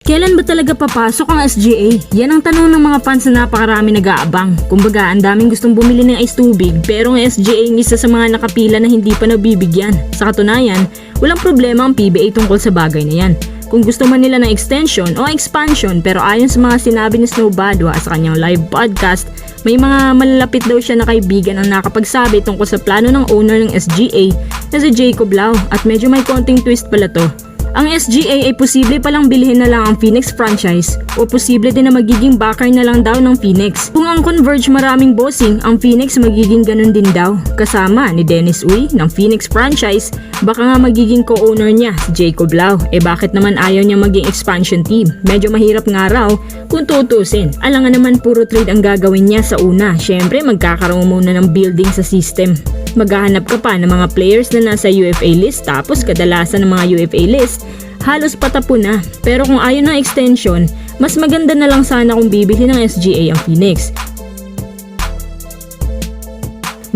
Kailan ba talaga papasok ang SGA? Yan ang tanong ng mga fans na napakarami nag-aabang. Kumbaga, ang daming gustong bumili ng ice tubig pero ang SGA ang isa sa mga nakapila na hindi pa nabibigyan. Sa katunayan, walang problema ang PBA tungkol sa bagay na yan. Kung gusto man nila ng extension o expansion, pero ayon sa mga sinabi ni Snow Badwa sa kanyang live podcast, may mga malalapit daw siya na kaibigan ang nakapagsabi tungkol sa plano ng owner ng SGA na si Jacob Lau, at medyo may konting twist pala to. Ang SGA ay posible palang bilhin na lang ang Phoenix franchise o posible din na magiging backer na lang daw ng Phoenix. Kung ang Converge maraming bossing, ang Phoenix magiging ganun din daw. Kasama ni Dennis Uy ng Phoenix franchise, baka nga magiging co-owner niya si Jacob Lau. Bakit naman ayaw niya maging expansion team? Medyo mahirap nga raw kung tutusin. Alangan naman puro trade ang gagawin niya sa una. Syempre magkakaroon muna ng building sa system. Maghahanap ka pa ng mga players na nasa UFA list, tapos kadalasan ng mga UFA list halos patapon na. Pero kung ayaw ng extension, mas maganda na lang sana kung bibili ng SGA ang Phoenix.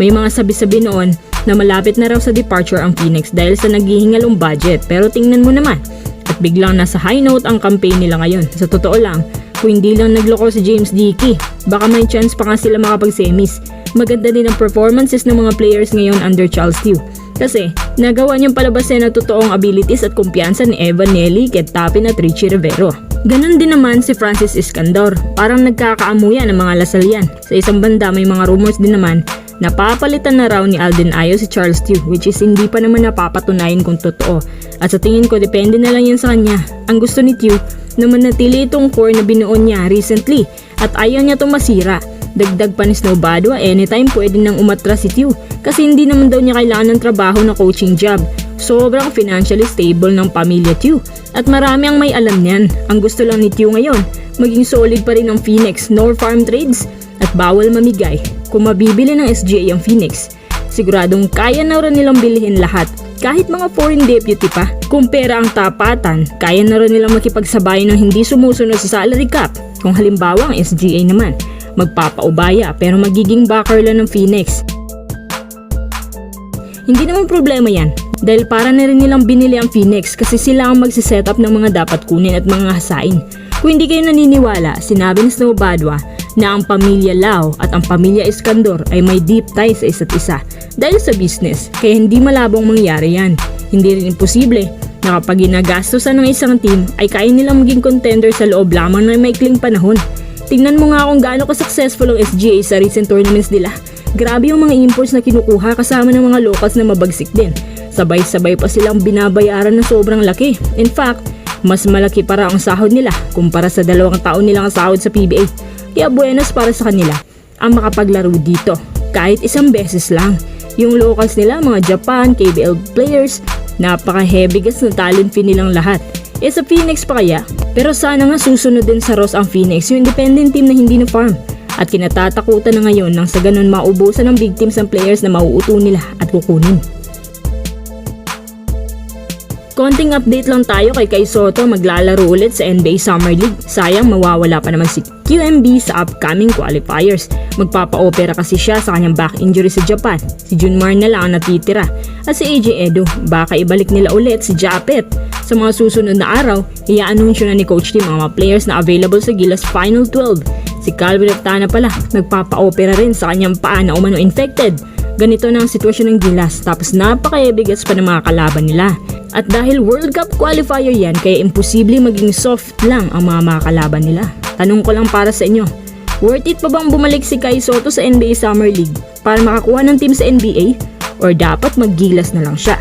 May mga sabi-sabi noon na malapit na raw sa departure ang Phoenix dahil sa naghihingalong budget, pero tingnan mo naman at biglang nasa high note ang campaign nila ngayon. Sa totoo lang, kung hindi lang nagloko si James Dickey, baka may chance pa nga sila makapag-semis. Maganda din ang performances ng mga players ngayon under Charles Tew. Kasi nagawa niyang palabasin ang totoong abilities at kumpiyansa ni Evan Nelly, Ket Tapin at Richie Rivero. Ganon din naman si Francis Iskandor, parang nagkakaamuyan ng mga Lasal yan. Sa isang banda may mga rumors din naman na papalitan na raw ni Alden Ayo si Charles Tew, which is hindi pa naman napapatunayan kung totoo. At sa tingin ko depende na lang yan sa kanya. Ang gusto ni Tew na manatili itong core na binuo niya recently at ayaw niya itong masira. Dagdag pa ni Snow Badwa, anytime pwede nang umatras si Tew kasi hindi naman daw niya kailangan ng trabaho na coaching job. Sobrang financially stable ng pamilya Tew at marami ang may alam niyan. Ang gusto lang ni Tew ngayon, maging solid pa rin ang Phoenix, no farm trades at bawal mamigay. Kung mabibili ng SGA ang Phoenix, siguradong kaya na rin nilang bilhin lahat. Kahit mga foreign deputy pa. Kung pera ang tapatan, kaya na rin nilang makipagsabayan ng hindi sumusunod sa salary cap. Kung halimbawa ang SGA naman magpapaubaya pero magiging backer lang ng Phoenix, hindi naman problema yan dahil para na rin nilang binili ang Phoenix kasi sila ang magsiset up ng mga dapat kunin at mga hasain. Kung hindi kayo naniniwala, sinabi ni Snow Badwa na ang pamilya Lau at ang pamilya Iskandor ay may deep ties sa isa't isa dahil sa business, kaya hindi malabong mangyari yan. Hindi rin imposible na kapag ginagastosan ng isang team ay kaya nilang maging contender sa loob lamang ng maikling panahon. Tingnan mo nga kung gaano ka-successful ang SGA sa recent tournaments nila. Grabe yung mga imports na kinukuha kasama ng mga locals na mabagsik din. Sabay-sabay pa silang binabayaran ng sobrang laki. In fact, mas malaki para ang sahod nila kumpara sa 2 taon nilang sahod sa PBA. Kaya buenas para sa kanila ang makapaglaro dito. Kahit isang beses lang. Yung locals nila, mga Japan, KBL players, napaka-heavy gas na talent fee nilang lahat. Sa Phoenix pa kaya? Pero sana nga susunod din sa Ross ang Phoenix, yung independent team na hindi na farm. At kinatatakutan na ngayon nang sa ganun maubusan ng big teams ang players na mauuto nila at kukunin. Konting update lang tayo kay Kai Sotto, maglalaro ulit sa NBA Summer League. Sayang mawawala pa naman si QMB sa upcoming qualifiers. Magpapa-opera kasi siya sa kanyang back injury sa Japan. Si Junmar na lang ang natitira. At si AJ Edo, baka ibalik nila ulit si Japet. Sa mga susunod na araw, i-anunsyo na ni Coach Tim ang mga players na available sa Gilas Final 12. Si Calvin Rectana pala, nagpapa-opera rin sa kanyang paa na umano infected. Ganito na ang sitwasyon ng Gilas, tapos napaka-ebigas pa ng mga kalaban nila. At dahil World Cup qualifier yan, kaya imposible maging soft lang ang mga makakalaban nila. Tanong ko lang para sa inyo, worth it pa bang bumalik si Kai Sotto sa NBA Summer League para makakuha ng team sa NBA? Or dapat maggilas na lang siya?